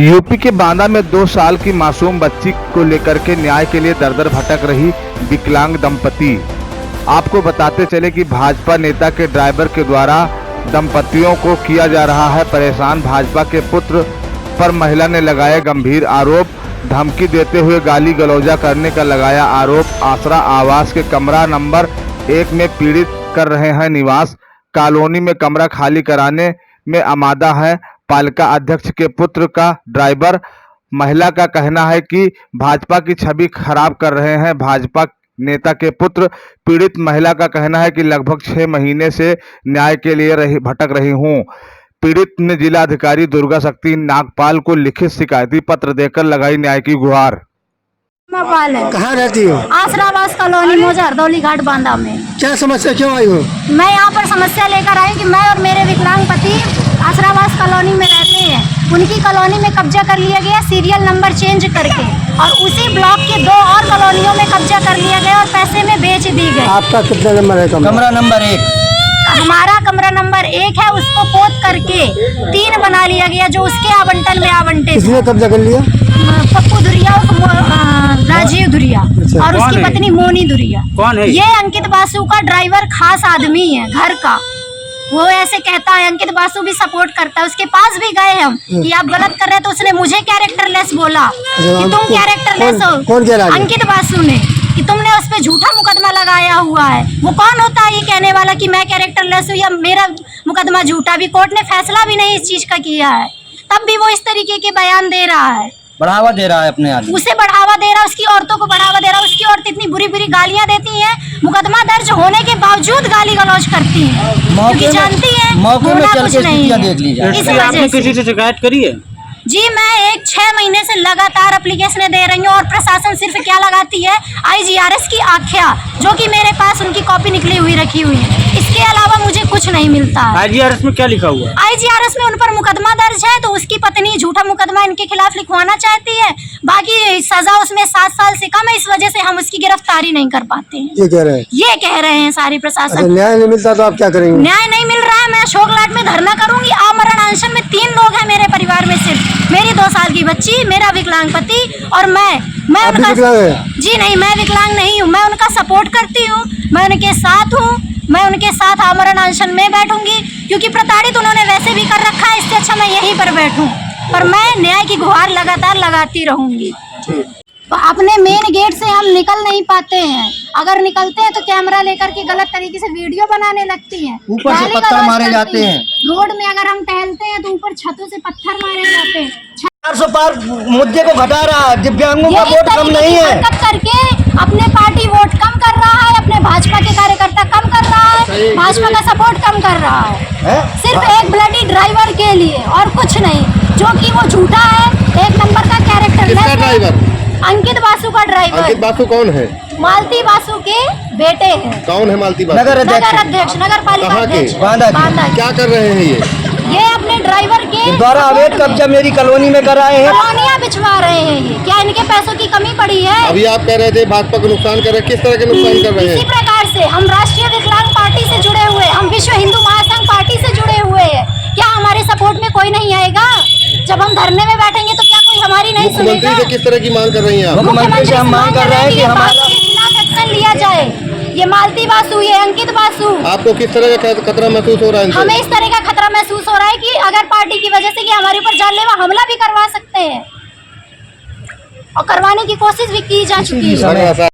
UP के बांदा में 2 साल की मासूम बच्ची को लेकर के न्याय के लिए दर दर भटक रही विकलांग दंपति। आपको बताते चले कि भाजपा नेता के ड्राइवर के द्वारा दंपतियों को किया जा रहा है परेशान। भाजपा के पुत्र पर महिला ने लगाया गंभीर आरोप, धमकी देते हुए गाली गलौजा करने का लगाया आरोप। आसरा आवास के कमरा नंबर 1 में पीड़ित कर रहे हैं निवास। कॉलोनी में कमरा खाली कराने में आमादा है पालिका अध्यक्ष के पुत्र का ड्राइवर। महिला का कहना है कि भाजपा की छवि खराब कर रहे हैं भाजपा नेता के पुत्र। पीड़ित महिला का कहना है कि लगभग 6 महीने से न्याय के लिए भटक रही हूं। पीड़ित ने जिला अधिकारी दुर्गा शक्ति नागपाल को लिखित शिकायती पत्र देकर लगाई न्याय की गुहार। कहाँ रहती हो? आसरावास कॉलोनी मोजा हरदौली घाट बांदा में। क्या समस्या, क्यों आई हो? मैं यहाँ पर समस्या लेकर आई कि मैं और मेरे विकलांग पति आसरावास कॉलोनी में रहते हैं। उनकी कॉलोनी में कब्जा कर लिया गया सीरियल नंबर चेंज करके, और उसी ब्लॉक के 2 और कॉलोनियों में कब्जा कर लिया गया और पैसे में बेच दी गई। आपका कितना नंबर है? कमरा नंबर 1। हमारा कमरा नंबर 1 है, उसको पोत करके 3 बना लिया गया जो उसके आवंटन में आवंटित। किसने कब्जा कर लिया? पप्पू दुरिया और राजीव दुरिया और उसकी पत्नी मोनी दुरिया। कौन है ये? अंकित बासु का ड्राइवर खास आदमी है घर का। वो ऐसे कहता है, अंकित बासु भी सपोर्ट करता है। उसके पास भी गए हम कि आप गलत कर रहे हैं, तो उसने मुझे कैरेक्टरलेस बोला कि तुम कैरेक्टरलेस हो। कौन कह रहा है? अंकित बासु ने, कि तुमने उस पर झूठा मुकदमा लगाया हुआ है। वो कौन होता है ये कहने वाला कि मैं कैरेक्टरलेस हूँ या मेरा मुकदमा झूठा? भी कोर्ट ने फैसला भी नहीं इस चीज का किया है, तब भी वो इस तरीके के बयान दे रहा है, बढ़ावा दे रहा है अपने आदमी। उसे बढ़ावा दे रहा है, उसकी औरतों को बढ़ावा दे रहा है। उसकी औरत इतनी बुरी बुरी गालियां देती हैं, मुकदमा दर्ज होने के बावजूद गाली गलौज करती हैं, क्योंकि जानती है होना कुछ नहीं है। देख लीजिए। इस वजह से किसी से शिकायत करी है? जी, मैं 6 महीने से लगातार एप्लीकेशन दे रही हूँ और प्रशासन सिर्फ क्या लगाती है, IGRS की आख्या, जो कि मेरे पास उनकी कॉपी निकली हुई रखी हुई है। इसके अलावा मुझे कुछ नहीं मिलता। IGRS में क्या लिखा हुआ है? IGRS में उन पर मुकदमा दर्ज है, तो उसकी पत्नी झूठा मुकदमा इनके खिलाफ लिखवाना चाहती है। बाकी सजा उसमें 7 साल से कम है, इस वजह से हम उसकी गिरफ्तारी नहीं कर पाते हैं। ये कह रहे हैं? ये कह रहे हैं सारी प्रशासन। न्याय नहीं मिलता तो आप क्या करेंगे? न्याय नहीं मिल रहा है, मैं अशोक लाट में धरना करूंगी। आमरण अनशन में 3 लोग हैं मेरे परिवार में, सिर्फ मेरी 2 साल की बच्ची, मेरा विकलांग पति और मैं उनका। जी नहीं, मैं विकलांग नहीं हूँ, मैं उनका सपोर्ट करती हूँ, मैं उनके साथ हूँ। मैं उनके साथ आमरण अनशन में बैठूंगी, क्योंकि प्रताड़ित उन्होंने वैसे भी कर रखा है। इससे अच्छा मैं यहीं पर बैठूं, पर मैं न्याय की गुहार लगातार लगाती रहूंगी। अपने मेन गेट से हम निकल नहीं पाते हैं, अगर निकलते हैं तो कैमरा लेकर के गलत तरीके से वीडियो बनाने लगती हैं। ऊपर से पत्थर मारे जाते हैं। रोड में अगर हम टहलते हैं तो ऊपर छतों से पत्थर मारे जाते हैं। 400 पार मुद्दे को घटा रहा है। दिव्यांगों का वोट कम नहीं है। करके अपने पार्टी वोट कम कर रहा है, अपने भाजपा के कार्यकर्ता कम कर रहा है, भाजपा का सपोर्ट कम कर रहा है, सिर्फ एक ब्लडी ड्राइवर के लिए और कुछ नहीं, जो कि वो झूठा है, 1 नंबर का कैरेक्टर। अंकित बासु का ड्राइवर। अंकित बासु कौन है? मालती बासु के बेटे हैं। कौन है मालती बासु? नगर अध्यक्ष, नगर पालिका अध्यक्ष बांदा की। क्या कर रहे हैं ये अपने ड्राइवर के द्वारा अवैध कब्जा मेरी कॉलोनी में कराए हैं। कॉलोनियां बिछवा रहे हैं। ये क्या इनके पैसों की कमी पड़ी है? अभी आप कह रहे थे भाजपा को नुकसान कर रहे हैं, किस तरह के नुकसान कर रहे हैं? इसी प्रकार से हम राष्ट्रीय विकलांग पार्टी से जुड़े हुए, हम विश्व हिंदू महासंघ पार्टी से जुड़े हुए हैं। क्या हमारे सपोर्ट में कोई नहीं आएगा? जब हम धरने में बैठेंगे तो क्या कोई हमारी नहीं सुनेगा? मुख्यमंत्री से किस तरह की मांग कर रही हैं आप? मुख्यमंत्री से हम मांग कर रहे हैं कि हमारा एक्शन लिया जाए। ये मालती बासु, ये अंकित बासु। आपको किस तरह का खतरा महसूस हो रहा है? हमें इस तरह का खतरा महसूस हो रहा है कि अगर पार्टी की वजह से कि हमारे ऊपर जानलेवा हमला भी करवा सकते हैं, और करवाने की कोशिश भी की जा चुकी है।